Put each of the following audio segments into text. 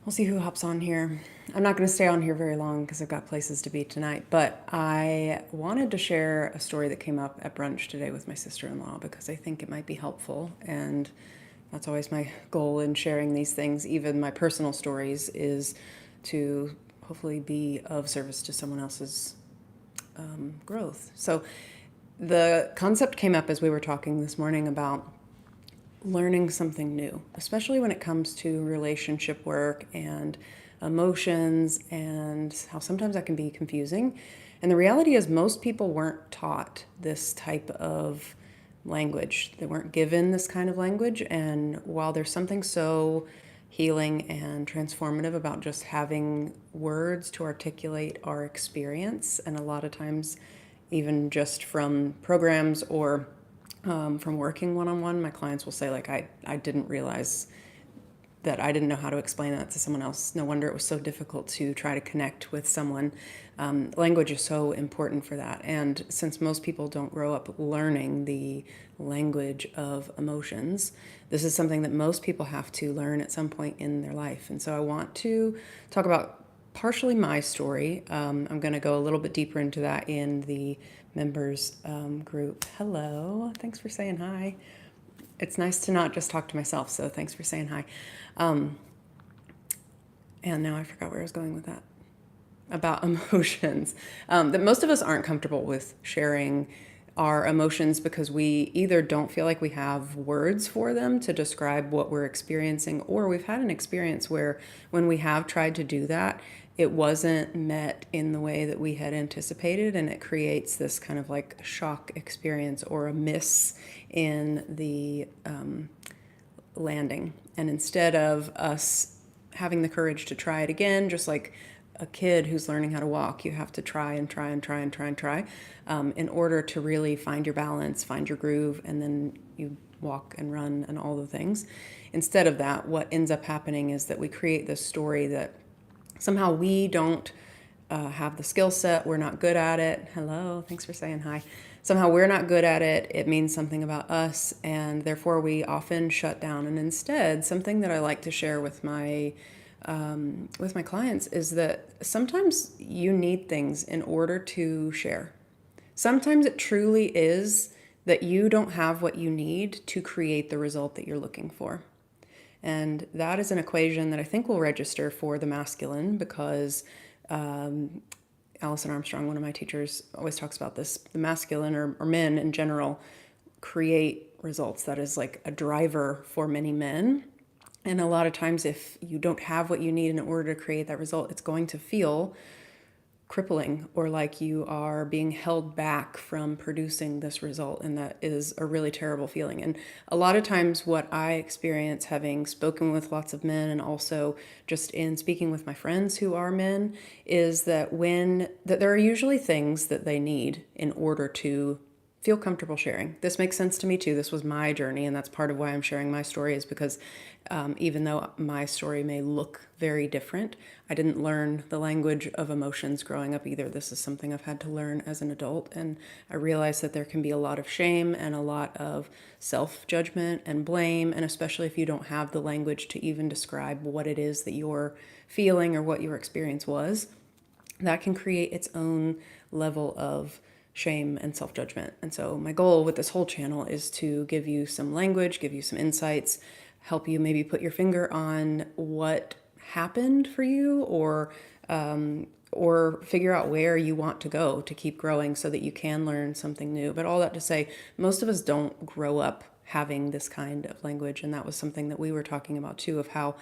We'll see who hops on here. I'm not going to stay on here very long because I've got places to be tonight, but I wanted to share a story that came up at brunch today with my sister-in-law because I think it might be helpful, and that's always my goal in sharing these things, even my personal stories, is to hopefully be of service to someone else's growth. So the concept came up as we were talking this morning about learning something new, especially when it comes to relationship work and emotions, and how sometimes that can be confusing. And the reality is, most people weren't taught this type of language. They weren't given this kind of language. And while there's something so healing and transformative about just having words to articulate our experience, and a lot of times, even just from programs or from working one-on-one, my clients will say, like, I didn't realize that I didn't know how to explain that to someone else. No wonder it was so difficult to try to connect with someone. Language is so important for that. And since most people don't grow up learning the language of emotions, this is something that most people have to learn at some point in their life. And so I want to talk about partially my story. I'm going to go a little bit deeper into that in the members group. Hello, thanks for saying hi. It's nice to not just talk to myself, so thanks for saying hi. And now I forgot where I was going with that. About emotions. That most of us aren't comfortable with sharing our emotions because we either don't feel like we have words for them to describe what we're experiencing, or we've had an experience where when we have tried to do that, it wasn't met in the way that we had anticipated, and it creates this kind of like shock experience or a miss in the landing. And instead of us having the courage to try it again, just like a kid who's learning how to walk, you have to try and try and try and try and try in order to really find your balance, find your groove, and then you walk and run and all the things. Instead of that, what ends up happening is that we create this story that somehow we don't have the skill set, we're not good at it. Hello, thanks for saying hi. Somehow we're not good at it. It means something about us, and therefore we often shut down. And instead, something that I like to share with my clients is that sometimes you need things in order to share. Sometimes it truly is that you don't have what you need to create the result that you're looking for. And that is an equation that I think will register for the masculine because Allison Armstrong, one of my teachers, always talks about this. The masculine, or men in general, create results. That is like a driver for many men. And a lot of times, if you don't have what you need in order to create that result, it's going to feel crippling or like you are being held back from producing this result. And that is a really terrible feeling. And a lot of times, what I experience, having spoken with lots of men and also just in speaking with my friends who are men, is that there are usually things that they need in order to feel comfortable sharing. This makes sense to me too. This was my journey, and that's part of why I'm sharing my story, is because even though my story may look very different, I didn't learn the language of emotions growing up either. This is something I've had to learn as an adult, and I realize that there can be a lot of shame and a lot of self-judgment and blame, and especially if you don't have the language to even describe what it is that you're feeling or what your experience was, that can create its own level of shame and self-judgment. And so my goal with this whole channel is to give you some language, give you some insights, help you maybe put your finger on what happened for you, or figure out where you want to go to keep growing so that you can learn something new. But all that to say, most of us don't grow up having this kind of language. And that was something that we were talking about too, of how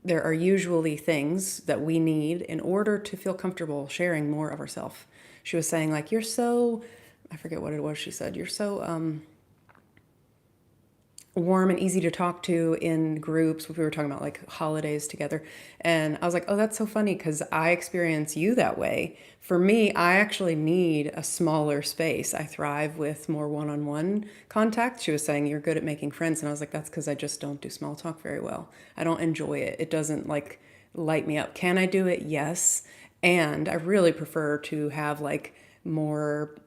there are usually things that we need in order to feel comfortable sharing more of ourselves. She was saying, like, you're so, I forget what it was she said, you're so warm and easy to talk to in groups. We were talking about like holidays together. And I was like, oh, that's so funny because I experience you that way. For me, I actually need a smaller space. I thrive with more one-on-one contact. She was saying, you're good at making friends. And I was like, that's because I just don't do small talk very well. I don't enjoy it. It doesn't like light me up. Can I do it? Yes. And I really prefer to have like more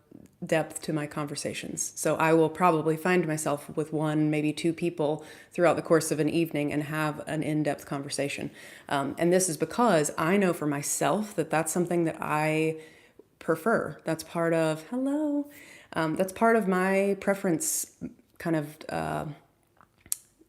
depth to my conversations. So I will probably find myself with one, maybe two people throughout the course of an evening and have an in-depth conversation. And this is because I know for myself that that's something that I prefer. That's part of, hello, that's part of my preference kind of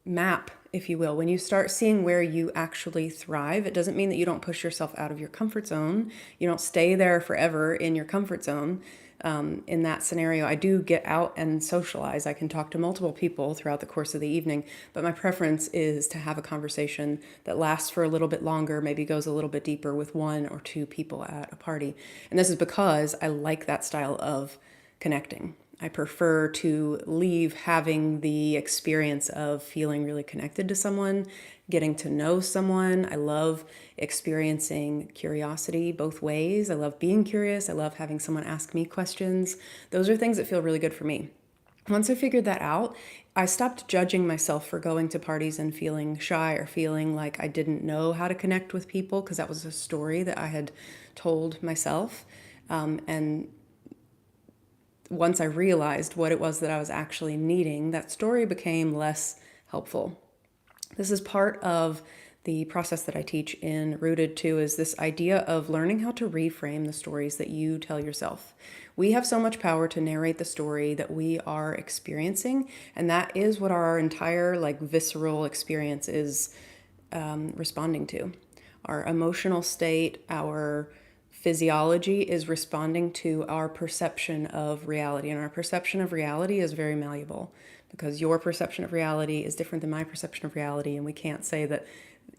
map, if you will. When you start seeing where you actually thrive, it doesn't mean that you don't push yourself out of your comfort zone. You don't stay there forever in your comfort zone. In that scenario, I do get out and socialize. I can talk to multiple people throughout the course of the evening, but my preference is to have a conversation that lasts for a little bit longer, maybe goes a little bit deeper with one or two people at a party. And this is because I like that style of connecting. I prefer to leave having the experience of feeling really connected to someone, getting to know someone. I love experiencing curiosity both ways. I love being curious. I love having someone ask me questions. Those are things that feel really good for me. Once I figured that out, I stopped judging myself for going to parties and feeling shy or feeling like I didn't know how to connect with people, because that was a story that I had told myself. And once I realized what it was that I was actually needing, that story became less helpful. This is part of the process that I teach in Rooted 2, is this idea of learning how to reframe the stories that you tell yourself. We have so much power to narrate the story that we are experiencing, and that is what our entire visceral experience is responding to. Our emotional state, our physiology is responding to our perception of reality. And our perception of reality is very malleable, because your perception of reality is different than my perception of reality. And we can't say that,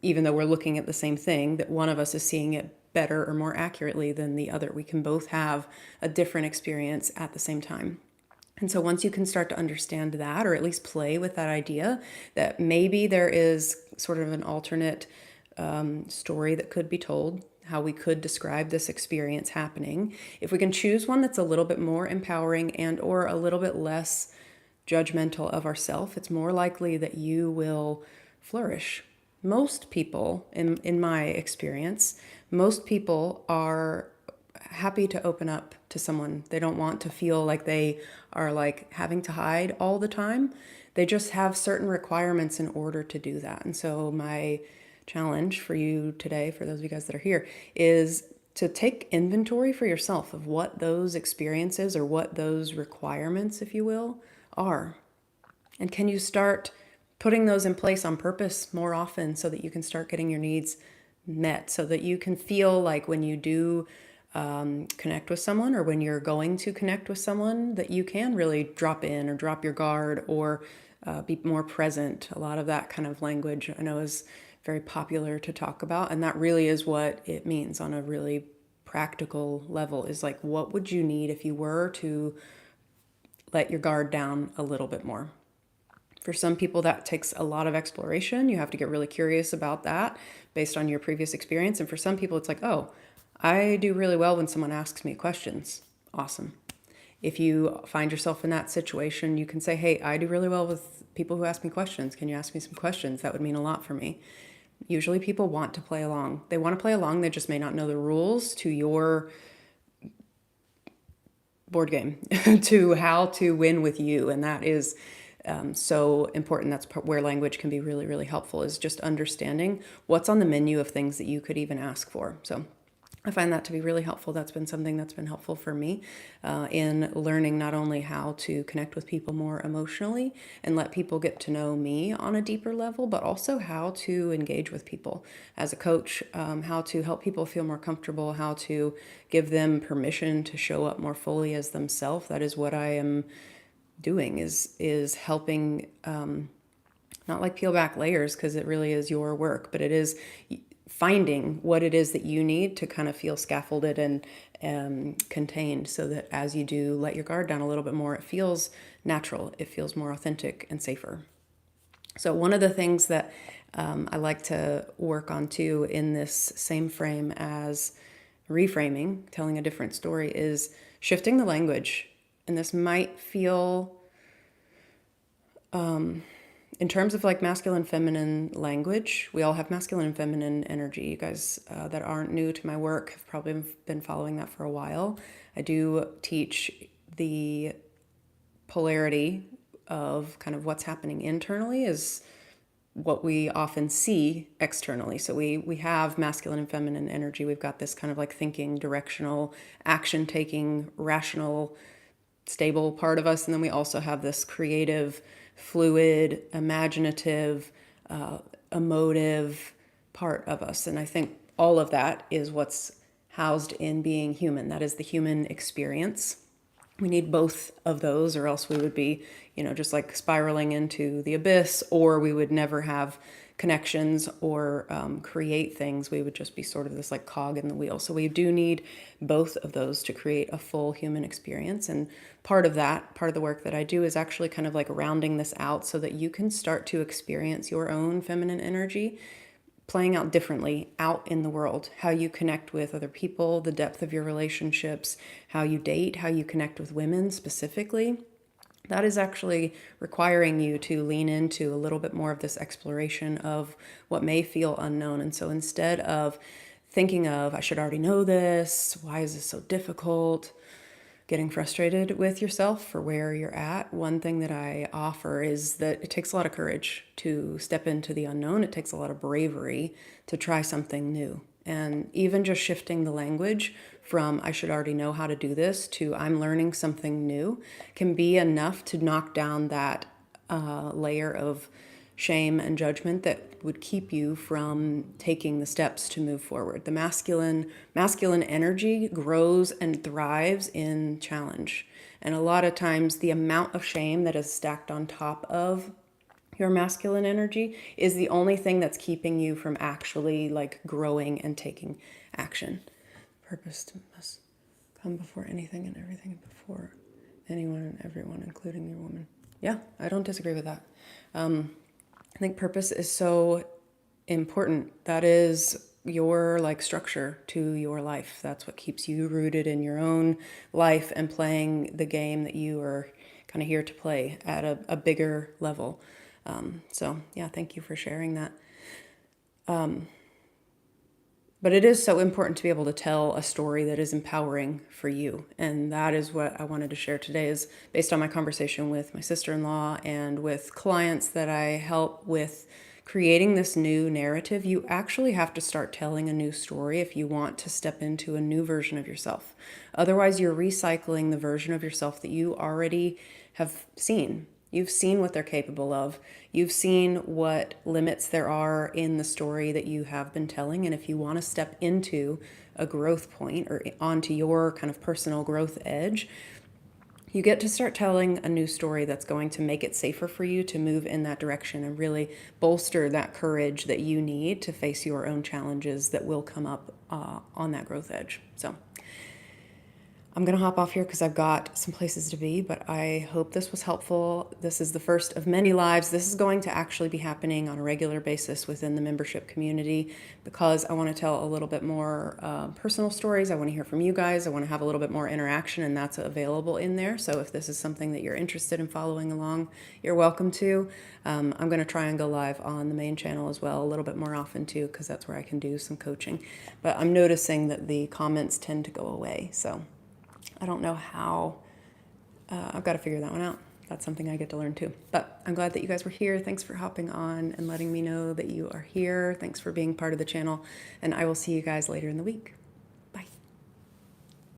even though we're looking at the same thing, that one of us is seeing it better or more accurately than the other. We can both have a different experience at the same time. And so once you can start to understand that, or at least play with that idea that maybe there is sort of an alternate story that could be told, how we could describe this experience happening, if we can choose one that's a little bit more empowering and or a little bit less judgmental of ourselves, it's more likely that you will flourish. Most people, in my experience, most people are happy to open up to someone. They don't want to feel like they are having to hide all the time. They just have certain requirements in order to do that. And so my challenge for you today, for those of you guys that are here, is to take inventory for yourself of what those experiences, or what those requirements, if you will, are. And can you start putting those in place on purpose more often, so that you can start getting your needs met, so that you can feel like when you do connect with someone, or when you're going to connect with someone, that you can really drop in or drop your guard, or be more present. A lot of that kind of language I know is very popular to talk about, and that really is what it means on a really practical level, is what would you need if you were to let your guard down a little bit more. For some people, that takes a lot of exploration. You have to get really curious about that based on your previous experience. And for some people, it's oh, I do really well when someone asks me questions. Awesome. If you find yourself in that situation, you can say, hey, I do really well with people who ask me questions. Can you ask me some questions? That would mean a lot for me. Usually people want to play along. They want to play along. They just may not know the rules to your board game, to how to win with you. And that is so important. That's where language can be really, really helpful, is just understanding what's on the menu of things that you could even ask for. So I find that to be really helpful. That's been something that's been helpful for me in learning not only how to connect with people more emotionally and let people get to know me on a deeper level, but also how to engage with people as a coach, how to help people feel more comfortable, how to give them permission to show up more fully as themselves. That is what I am doing, is helping, not peel back layers, because it really is your work, but it is finding what it is that you need to kind of feel scaffolded and contained, so that as you do let your guard down a little bit more, it feels natural, it feels more authentic and safer. So one of the things that I like to work on too, in this same frame as reframing, telling a different story, is shifting the language. And this might feel, in terms of masculine, feminine language, we all have masculine and feminine energy. You guys that aren't new to my work have probably been following that for a while. I do teach the polarity of kind of what's happening internally is what we often see externally. So we have masculine and feminine energy. We've got this kind of like thinking, directional, action taking, rational, stable part of us. And then we also have this creative, fluid, imaginative, emotive part of us. And I think all of that is what's housed in being human. That is the human experience. We need both of those, or else we would be, just like spiraling into the abyss, or we would never have connections or create things. We would just be sort of this like cog in the wheel. So we do need both of those to create a full human experience. And part of the work that I do is actually kind of like rounding this out so that you can start to experience your own feminine energy playing out differently out in the world, how you connect with other people, the depth of your relationships, how you date, how you connect with women specifically. That is actually requiring you to lean into a little bit more of this exploration of what may feel unknown. And so instead of thinking of, I should already know this, why is this so difficult, getting frustrated with yourself for where you're at, one thing that I offer is that it takes a lot of courage to step into the unknown. It takes a lot of bravery to try something new. And even just shifting the language from I should already know how to do this to I'm learning something new can be enough to knock down that layer of shame and judgment that would keep you from taking the steps to move forward. The masculine energy grows and thrives in challenge. And a lot of times the amount of shame that is stacked on top of your masculine energy is the only thing that's keeping you from actually like growing and taking action. Purpose must come before anything and everything before anyone and everyone, including your woman. Yeah, I don't disagree with that. I think purpose is so important. That is your like structure to your life. That's what keeps you rooted in your own life and playing the game that you are kind of here to play at a bigger level. So yeah, thank you for sharing that. But it is so important to be able to tell a story that is empowering for you. And that is what I wanted to share today is based on my conversation with my sister-in-law and with clients that I help with creating this new narrative. You actually have to start telling a new story if you want to step into a new version of yourself. Otherwise, you're recycling the version of yourself that you already have seen. You've seen what they're capable of. You've seen what limits there are in the story that you have been telling. And if you want to step into a growth point or onto your kind of personal growth edge, you get to start telling a new story that's going to make it safer for you to move in that direction and really bolster that courage that you need to face your own challenges that will come up on that growth edge. So I'm going to hop off here because I've got some places to be, but I hope this was helpful. This is the first of many lives. This is going to actually be happening on a regular basis within the membership community because I want to tell a little bit more personal stories. I want to hear from you guys. I want to have a little bit more interaction, and that's available in there. So if this is something that you're interested in following along, you're welcome to. I'm going to try and go live on the main channel as well a little bit more often too, because that's where I can do some coaching. But I'm noticing that the comments tend to go away. So I don't know how. I've got to figure that one out. That's something I get to learn too. But I'm glad that you guys were here. Thanks for hopping on and letting me know that you are here. Thanks for being part of the channel. And I will see you guys later in the week.